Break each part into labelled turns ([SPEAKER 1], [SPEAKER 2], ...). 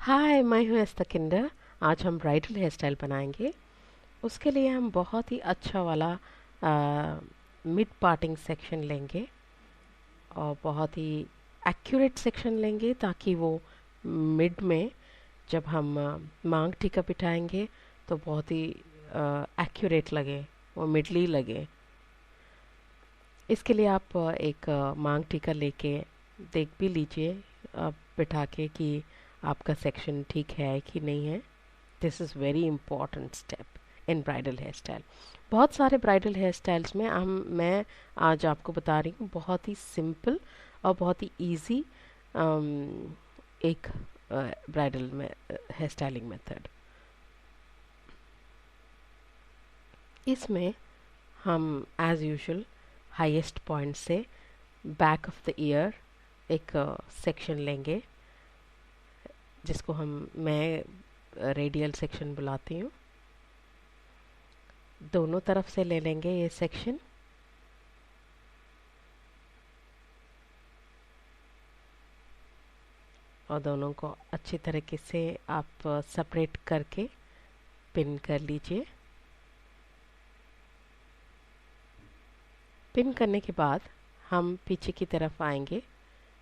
[SPEAKER 1] हाय, मैं हूँ एस्तकिंडर। आज हम ब्राइडल हेयर स्टाइल बनाएंगे। उसके लिए हम बहुत ही अच्छा वाला मिड पार्टिंग सेक्शन लेंगे और बहुत ही एक्यूरेट सेक्शन लेंगे ताकि वो मिड में जब हम मांग टीका बिठाएंगे तो बहुत ही एक्यूरेट लगे, वो मिडली लगे। इसके लिए आप एक मांग टीका लेके देख भी लीजिए बिठा के कि आपका सेक्शन ठीक है कि नहीं है। This is very important step in bridal hair style. बहुत सारे ब्राइडल हेयर स्टाइल्स में मैं आज आपको बता रही हूँ बहुत ही सिंपल और बहुत ही इजी एक ब्राइडल में हेयर स्टाइलिंग मेथड। इसमें हम एज यूजुअल हाईएस्ट पॉइंट से बैक ऑफ द ईयर एक सेक्शन लेंगे जिसको मैं रेडियल सेक्शन बुलाती हूँ। दोनों तरफ से ले लेंगे ये सेक्शन। और दोनों को अच्छी तरीके से आप सेपरेट करके पिन कर लीजिए। पिन करने के बाद हम पीछे की तरफ आएंगे।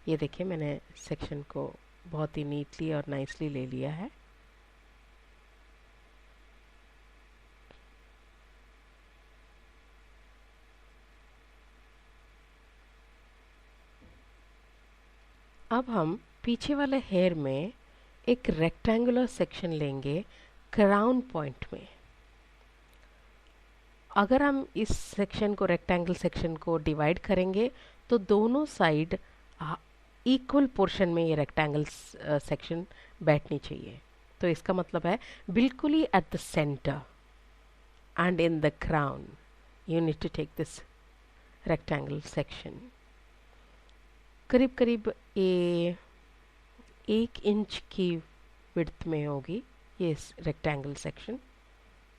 [SPEAKER 1] ये देखिए, मैंने सेक्शन को बहुत ही नीटली और नाइसली ले लिया है। अब हम पीछे वाले हेयर में एक रेक्टेंगुलर सेक्शन लेंगे क्राउन पॉइंट में। अगर हम इस सेक्शन को रेक्टेंगल सेक्शन को डिवाइड करेंगे तो दोनों साइड इक्वल पोर्शन में ये रेक्टेंगल सेक्शन बैठनी चाहिए। तो इसका मतलब है बिल्कुल ही at the centre and in the crown you need to take this rectangle section. करीब करीब ये 1 इंच की विड्थ में होगी ये रेक्टेंगल सेक्शन।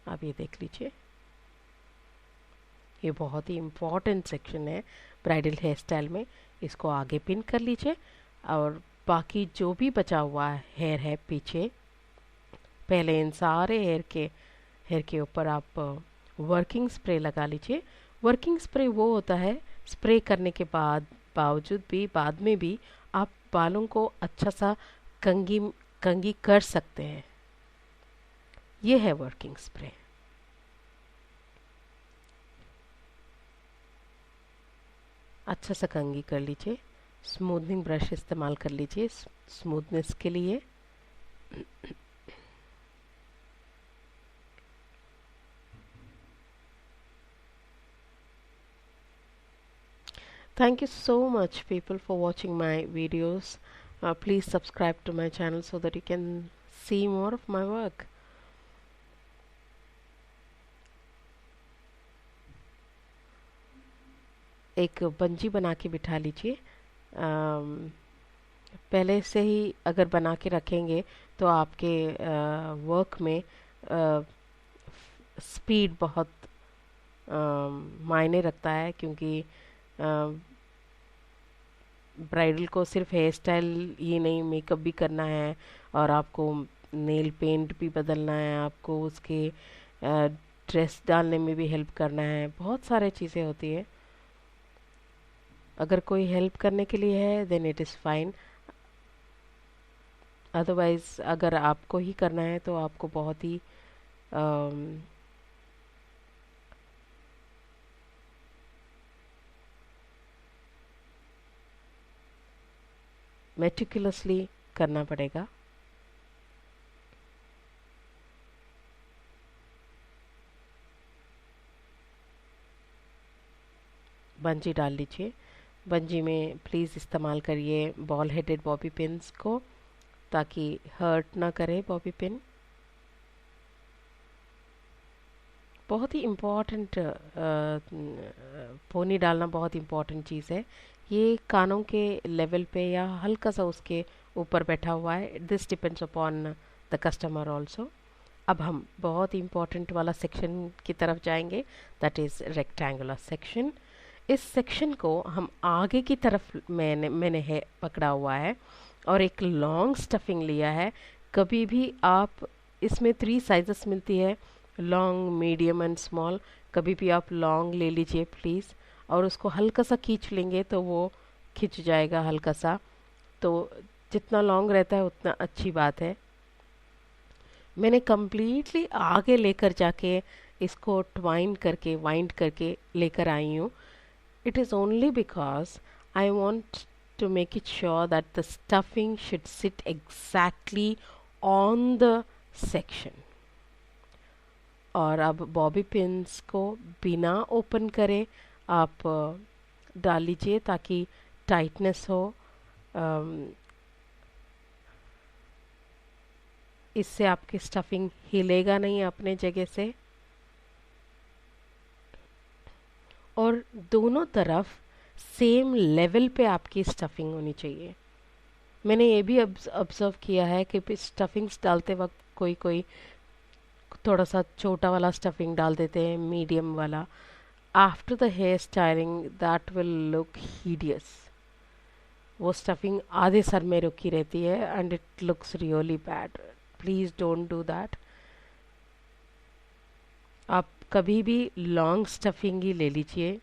[SPEAKER 1] आप ये देख लीजिए, ये बहुत ही इम्पॉर्टेंट सेक्शन है ब्राइडल हेयर स्टाइल में। इसको आगे पिन कर लीजिए और बाकी जो भी बचा हुआ हेयर है पीछे, पहले इन सारे हेयर के ऊपर आप वर्किंग स्प्रे लगा लीजिए। वर्किंग स्प्रे वो होता है स्प्रे करने के बावजूद भी बाद में भी आप बालों को अच्छा सा कंघी कर सकते हैं। ये है वर्किंग स्प्रे। अच्छा सा कंघी कर लीजिए। स्मूथनिंग ब्रश इस्तेमाल कर लीजिए स्मूथनेस के लिए। Thank you so much people for watching my videos. Please subscribe to my channel so that you can see more of my work. एक बंजी बना के बिठा लीजिए। पहले से ही अगर बना के रखेंगे तो आपके वर्क में स्पीड बहुत मायने रखता है, क्योंकि ब्राइडल को सिर्फ हेयर स्टाइल ही नहीं, मेकअप भी करना है और आपको नेल पेंट भी बदलना है, आपको उसके ड्रेस डालने में भी हेल्प करना है। बहुत सारे चीज़ें होती है। अगर कोई हेल्प करने के लिए है then it is fine, otherwise अगर आपको ही करना है तो आपको बहुत ही मेटिकुलसली करना पड़ेगा। बंजी डाल लीजिए। बंजी में प्लीज़ इस्तेमाल करिए बॉल हेडेड बॉबी पिन्स को ताकि हर्ट ना करे बॉबी पिन। बहुत ही इम्पॉर्टेंट पोनी डालना बहुत इम्पॉर्टेंट चीज़ है। ये कानों के लेवल पे या हल्का सा उसके ऊपर बैठा हुआ है। This depends upon the customer also. अब हम बहुत इम्पॉर्टेंट वाला सेक्शन की तरफ जाएंगे, दैट इज़ रेक्टेंगुलर सेक्शन। इस सेक्शन को हम आगे की तरफ मैंने है पकड़ा हुआ है और एक लॉन्ग स्टफिंग लिया है कभी भी आप इसमें 3 साइजेस मिलती है, लॉन्ग, मीडियम एंड स्मॉल। कभी भी आप लॉन्ग ले लीजिए प्लीज़, और उसको हल्का सा खींच लेंगे तो वो खिंच जाएगा हल्का सा। तो जितना लॉन्ग रहता है उतना अच्छी बात है। मैंने कम्प्लीटली आगे लेकर जाके इसको वाइंड करके लेकर आई हूँ। It is only because I want to make it sure that the stuffing should sit exactly on the section। और अब बॉबी पिन्स को बिना ओपन करे आप डाल लीजिए ताकि टाइटनेस हो। इससे आपकी स्टफिंग हिलेगा नहीं अपने जगह से। और दोनों तरफ सेम लेवल पे आपकी स्टफिंग होनी चाहिए। मैंने ये भी ऑब्जर्व किया है कि स्टफिंग्स डालते वक्त कोई कोई थोड़ा सा छोटा वाला स्टफिंग डाल देते हैं, मीडियम वाला। After the hair styling that will look hideous. वो स्टफिंग आधे सर में रुकी रहती है and it looks really bad. Please don't do that. आप कभी भी लॉन्ग स्टफिंग ही ले लीजिए।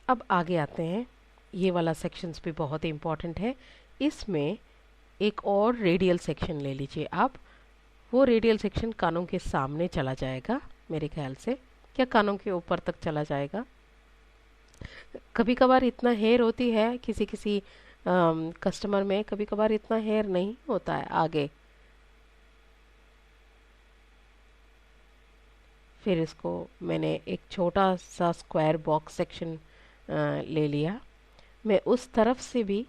[SPEAKER 1] अब आगे आते हैं। ये वाला सेक्शंस भी बहुत ही इम्पोर्टेंट है। इसमें एक और रेडियल सेक्शन ले लीजिए आप। वो रेडियल सेक्शन कानों के सामने चला जाएगा मेरे ख्याल से, क्या कानों के ऊपर तक चला जाएगा। कभी कभार इतना हेयर होती है किसी किसी कस्टमर में, कभी कभार इतना हेयर नहीं होता है आगे। फिर इसको मैंने एक छोटा सा स्क्वायर बॉक्स सेक्शन ले लिया। मैं उस तरफ से भी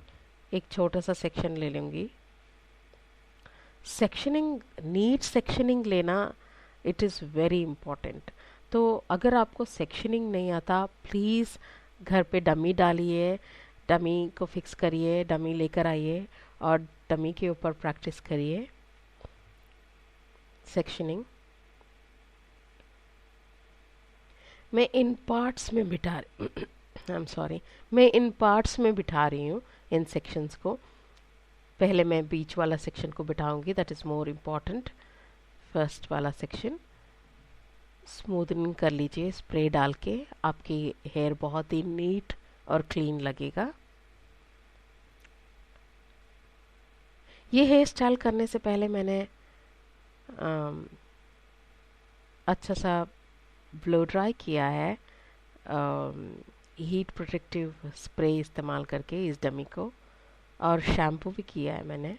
[SPEAKER 1] एक छोटा सा सेक्शन ले लूँगी। सेक्शनिंग, नीट सेक्शनिंग लेना इट इज़ वेरी इम्पॉर्टेंट। तो अगर आपको सेक्शनिंग नहीं आता, प्लीज़ घर पे डमी डालिए, डमी को फिक्स करिए, डमी लेकर आइए और डमी के ऊपर प्रैक्टिस करिए सेक्शनिंग। मैं इन पार्ट्स में बिठा आई एम सॉरी, मैं इन पार्ट्स में बिठा रही हूँ इन सेक्शंस को। पहले मैं बीच वाला सेक्शन को बिठाऊंगी, that is more important. First वाला सेक्शन स्मूदनिंग कर लीजिए स्प्रे डाल के, आपकी हेयर बहुत ही नीट और क्लीन लगेगा। ये हेयर स्टाइल करने से पहले मैंने अच्छा सा ब्लो ड्राई किया है हीट प्रोटेक्टिव स्प्रे इस्तेमाल करके इस डमी को, और शैम्पू भी किया है मैंने।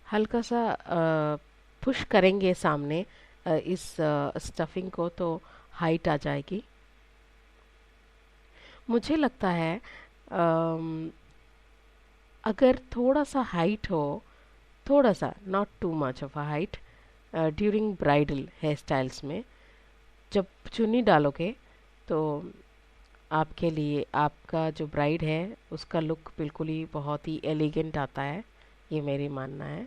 [SPEAKER 1] हल्का सा पुश करेंगे सामने इस स्टफिंग को तो हाइट आ जाएगी। मुझे लगता है अगर थोड़ा सा हाइट हो, थोड़ा सा, not too much of a height, during bridal hair styles में जब चुन्नी डालोगे तो आपके लिए, आपका जो ब्राइड है उसका लुक बिल्कुल ही बहुत ही एलिगेंट आता है, ये मेरी मानना है।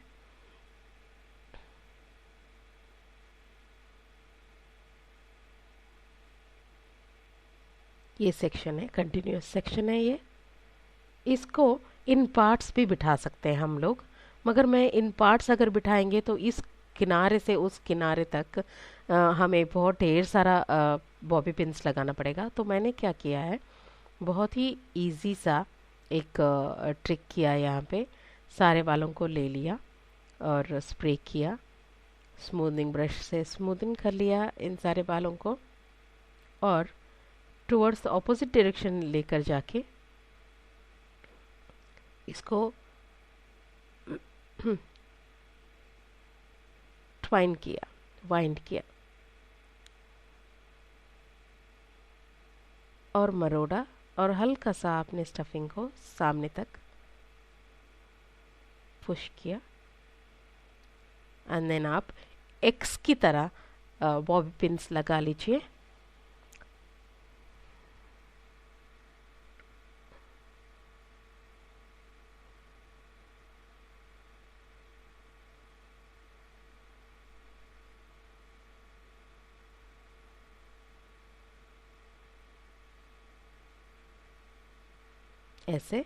[SPEAKER 1] ये सेक्शन है, कंटिन्यूस सेक्शन है ये। इसको इन पार्ट्स भी बिठा सकते हैं हम लोग, मगर मैं इन पार्ट्स अगर बिठाएंगे तो इस किनारे से उस किनारे तक हमें बहुत ढेर सारा बॉबी पिन्स लगाना पड़ेगा। तो मैंने क्या किया है, बहुत ही इजी सा एक ट्रिक किया है। यहाँ पे सारे बालों को ले लिया और स्प्रे किया, स्मूदनिंग ब्रश से स्मूदनिंग कर लिया इन सारे बालों को, और टुवर्ड्स ऑपोजिट डायरेक्शन लेकर जाके इसको ट्वाइन किया, वाइंड किया और मरोड़ा, और हल्का सा आपने स्टफिंग को सामने तक पुश किया। एंड देन आप एक्स की तरह बॉबी पिन्स लगा लीजिए। ऐसे।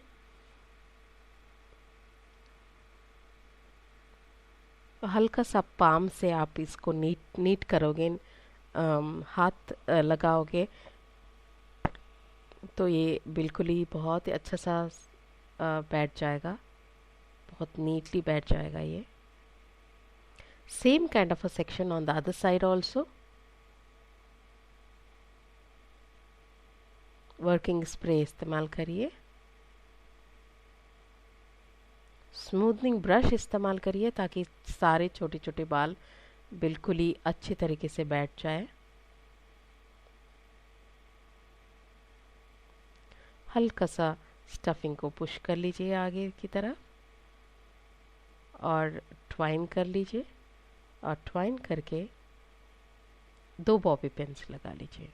[SPEAKER 1] हल्का सा पाम से आप इसको नीट नीट करोगे, हाथ लगाओगे, तो ये बिल्कुल ही बहुत ही अच्छा सा बैठ जाएगा, बहुत नीटली बैठ जाएगा ये। Same kind of a section on the other side also. Working spray इस्तेमाल करिए, स्मूथनिंग ब्रश इस्तेमाल करिए ताकि सारे छोटे छोटे बाल बिल्कुल ही अच्छी तरीके से बैठ जाए। हल्का सा स्टफिंग को पुश कर लीजिए आगे की तरफ और ट्वाइन कर लीजिए, और ट्वाइन करके 2 बॉबी पिन्स लगा लीजिए।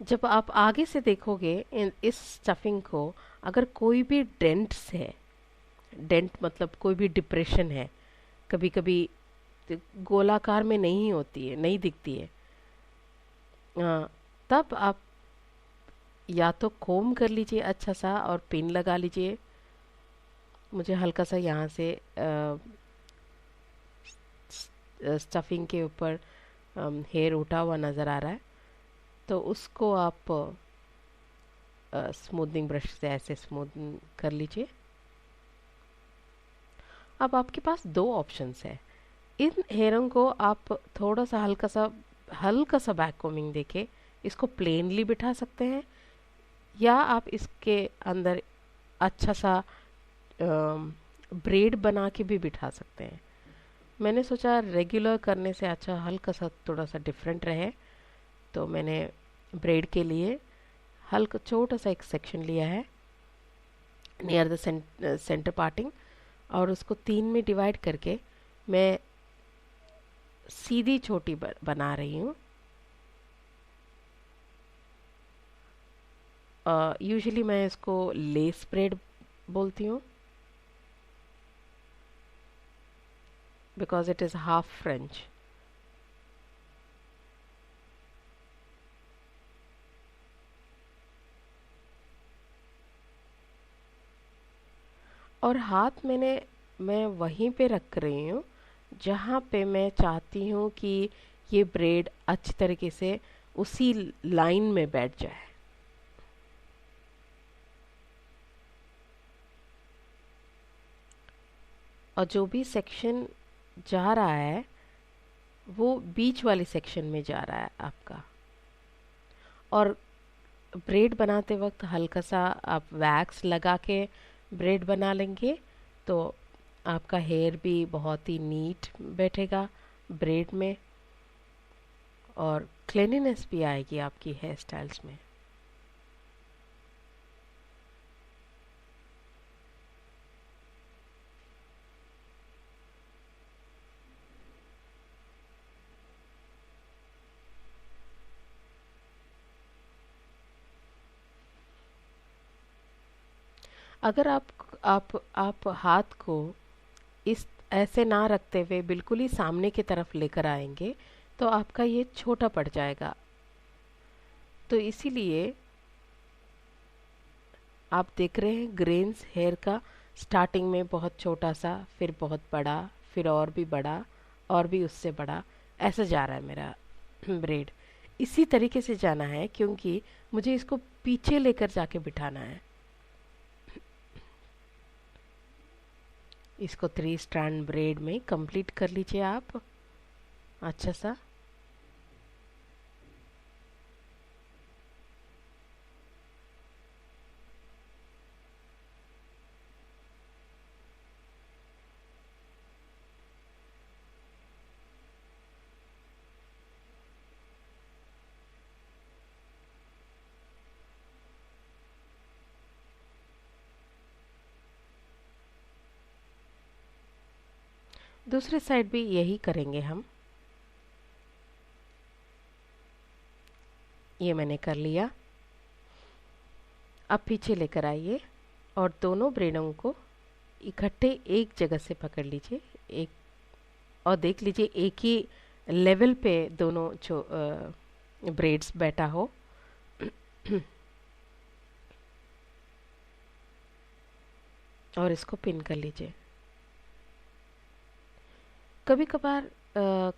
[SPEAKER 1] जब आप आगे से देखोगे इस स्टफिंग को, अगर कोई भी डेंट्स है, डेंट मतलब कोई भी डिप्रेशन है, कभी कभी गोलाकार में नहीं होती है, नहीं दिखती है, तब आप या तो कोम कर लीजिए अच्छा सा और पिन लगा लीजिए। मुझे हल्का सा यहाँ से स्टफिंग के ऊपर हेयर उठा हुआ नज़र आ रहा है, तो उसको आप स्मूथनिंग ब्रश से ऐसे स्मूथ कर लीजिए। अब आपके पास 2 ऑप्शंस है। इन हेयरों को आप थोड़ा सा हल्का सा बैक कोमिंग देके इसको प्लेनली बिठा सकते हैं, या आप इसके अंदर अच्छा सा ब्रेड बना के भी बिठा सकते हैं। मैंने सोचा रेगुलर करने से अच्छा हल्का सा थोड़ा सा डिफरेंट रहे, तो मैंने ब्रेड के लिए हल्का छोटा सा एक सेक्शन लिया है नियर द सेंटर पार्टिंग, और उसको 3 में डिवाइड करके मैं सीधी छोटी बना रही हूँ। यूजुअली मैं इसको लेस ब्रेड बोलती हूँ, because it is half French. और हाथ मैं वहीं पे रख रही हूँ जहाँ पे मैं चाहती हूँ कि ये ब्रेड अच्छी तरीके से उसी लाइन में बैठ जाए। और जो भी सेक्शन जा रहा है वो बीच वाले सेक्शन में जा रहा है आपका। और ब्रेड बनाते वक्त हल्का सा आप वैक्स लगा के ब्रेड बना लेंगे तो आपका हेयर भी बहुत ही नीट बैठेगा ब्रेड में, और क्लीनिनेस भी आएगी आपकी हेयर स्टाइल्स में। अगर आप हाथ को इस ऐसे ना रखते हुए बिल्कुल ही सामने की तरफ लेकर आएंगे तो आपका ये छोटा पड़ जाएगा। तो इसीलिए आप देख रहे हैं ग्रेन्स हेयर का स्टार्टिंग में बहुत छोटा सा, फिर बहुत बड़ा, फिर और भी बड़ा, और भी उससे बड़ा, ऐसा जा रहा है मेरा ब्रेड। इसी तरीके से जाना है क्योंकि मुझे इसको पीछे लेकर जाके बिठाना है। इसको 3 स्ट्रैंड ब्रेड में कंप्लीट कर लीजिए आप अच्छा सा। दूसरी साइड भी यही करेंगे हम। ये मैंने कर लिया। अब पीछे लेकर आइए और दोनों ब्रेडों को इकट्ठे एक जगह से पकड़ लीजिए, एक और देख लीजिए एक ही लेवल पे दोनों जो ब्रेड्स बैठा हो। और इसको पिन कर लीजिए। कभी कभार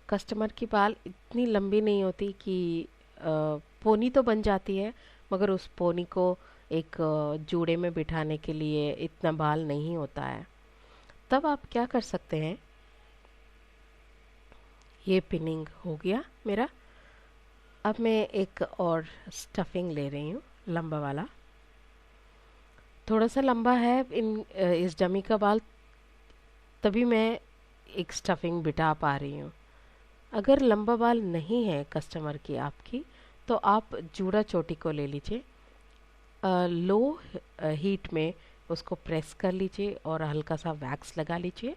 [SPEAKER 1] कस्टमर की बाल इतनी लंबी नहीं होती कि पोनी तो बन जाती है, मगर उस पोनी को एक जूड़े में बिठाने के लिए इतना बाल नहीं होता है। तब आप क्या कर सकते हैं, ये पिनिंग हो गया मेरा। अब मैं एक और स्टफिंग ले रही हूँ, लंबा वाला। थोड़ा सा लंबा है इस डमी का बाल, तभी मैं एक स्टफिंग बिठा पा रही हूँ। अगर लंबा बाल नहीं है कस्टमर की आपकी, तो आप जूड़ा चोटी को ले लीजिए, लो हीट में उसको प्रेस कर लीजिए और हल्का सा वैक्स लगा लीजिए,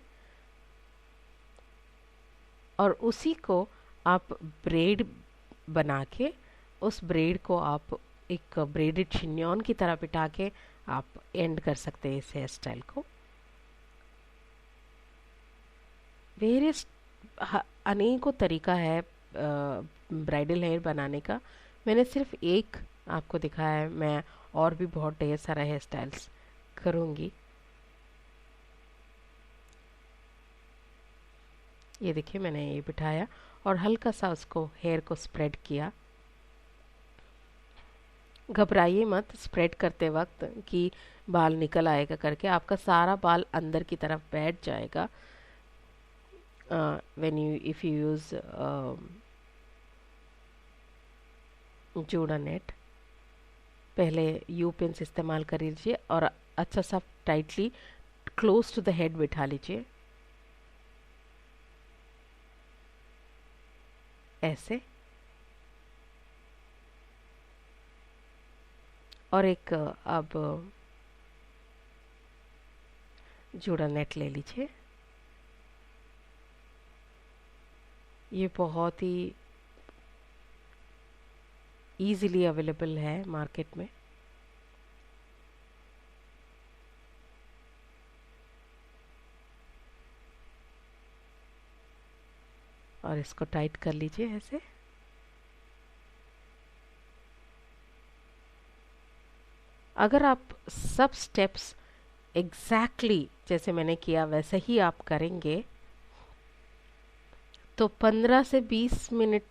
[SPEAKER 1] और उसी को आप ब्रेड बना के उस ब्रेड को आप एक ब्रेडेड चिन्योन की तरह बिठा के आप एंड कर सकते हैं इस हेयर स्टाइल को। वेरियस अनेकों तरीका है ब्राइडल हेयर बनाने का। मैंने सिर्फ एक आपको दिखाया है, मैं और भी बहुत ढेर सारा हेयर स्टाइल्स करूँगी। ये देखिए मैंने ये बिठाया और हल्का सा उसको हेयर को स्प्रेड किया। घबराइए मत स्प्रेड करते वक्त कि बाल निकल आएगा करके, आपका सारा बाल अंदर की तरफ बैठ जाएगा। when you if you use जूड़ा नेट, पहले यू पिन्स इस्तेमाल कर लीजिए और अच्छा सा tightly close to the head बिठा लीजिए, ऐसे। और एक अब जूड़ा नेट ले लीजिए। ये बहुत ही ईजिली अवेलेबल है मार्केट में। और इसको टाइट कर लीजिए ऐसे। अगर आप सब स्टेप्स एग्जैक्टली जैसे मैंने किया वैसे ही आप करेंगे तो 15 से 20 मिनट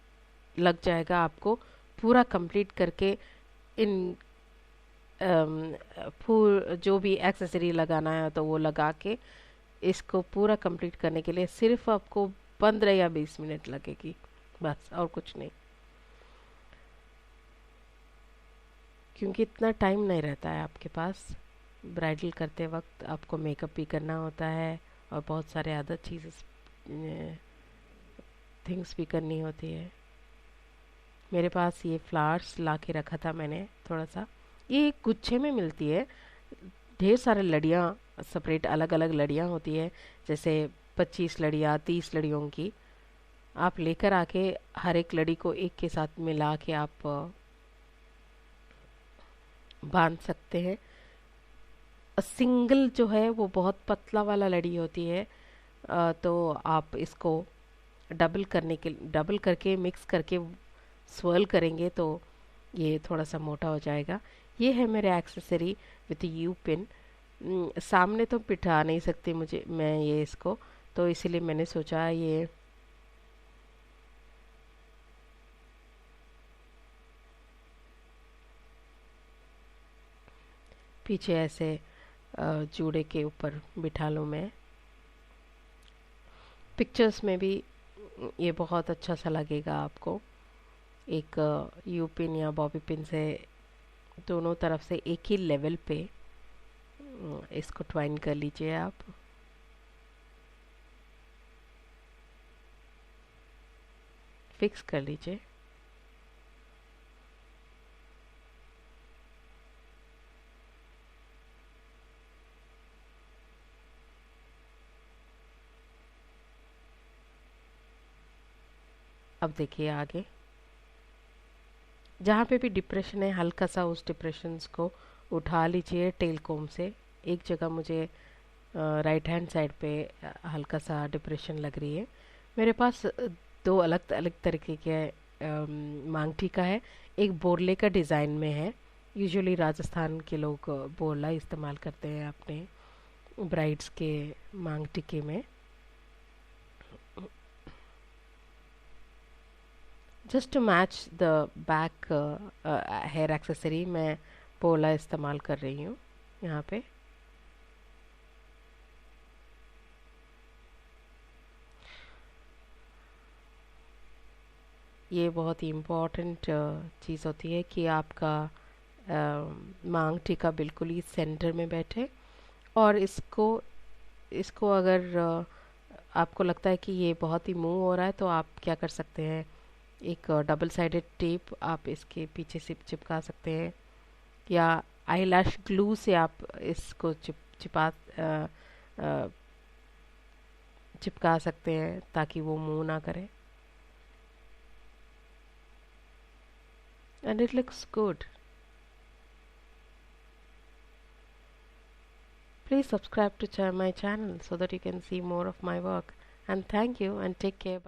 [SPEAKER 1] लग जाएगा आपको पूरा कंप्लीट करके। इन जो भी एक्सेसरी लगाना है तो वो लगा के इसको पूरा कंप्लीट करने के लिए सिर्फ आपको 15 या 20 मिनट लगेगी, बस, और कुछ नहीं। क्योंकि इतना टाइम नहीं रहता है आपके पास। ब्राइडल करते वक्त आपको मेकअप भी करना होता है और बहुत सारे अदर चीज़ें थिंग्स भी करनी होती है। मेरे पास ये फ्लावर्स ला के रखा था मैंने थोड़ा सा, ये एक गुच्छे में मिलती है, ढेर सारे लड़ियाँ, सेपरेट अलग अलग लड़ियाँ होती है, जैसे 25 लड़ियाँ 30 लड़ियों की। आप लेकर आके हर एक लड़ी को एक के साथ मिला के आप बांध सकते हैं। सिंगल जो है वो बहुत पतला वाला लड़ी होती है, तो आप इसको डबल करके मिक्स करके स्वर्ल करेंगे तो ये थोड़ा सा मोटा हो जाएगा। ये है मेरे एक्सेसरी विथ यू पिन। सामने तो बिठा नहीं सकती मुझे मैं ये इसको, तो इसीलिए मैंने सोचा ये पीछे ऐसे जूड़े के ऊपर बिठा लूँ मैं। पिक्चर्स में भी ये बहुत अच्छा सा लगेगा आपको। एक यू पिन या बॉबी पिन से दोनों तरफ से एक ही लेवल पे इसको ट्वाइन कर लीजिए आप। फिक्स कर लीजिए। अब देखिए आगे जहाँ पे भी डिप्रेशन है हल्का सा उस डिप्रेशंस को उठा लीजिए टेल कोम से। एक जगह मुझे राइट हैंड साइड पे हल्का सा डिप्रेशन लग रही है, मेरे पास दो अलग अलग तरीके के मांग टीका है। एक बोरले का डिज़ाइन में है। यूजुअली राजस्थान के लोग बोरला इस्तेमाल करते हैं अपने ब्राइड्स के मांग टीके में। Just to match the back hair accessory मैं बोरला इस्तेमाल कर रही हूँ यहाँ पे। ये बहुत ही इम्पोर्टेंट चीज़ होती है कि आपका मांग टीका बिल्कुल ही सेंटर में बैठे। और इसको इसको अगर आपको लगता है कि ये बहुत ही मूव हो रहा है तो आप क्या कर सकते हैं, एक डबल साइडेड टेप आप इसके पीछे से चिपका सकते हैं, या आईलैश ग्लू से आप इसको अ, चिपका सकते हैं ताकि वो मूव ना करे। And it looks good. Please subscribe to my channel so that you can see more of my work. And thank you and take care. Bye.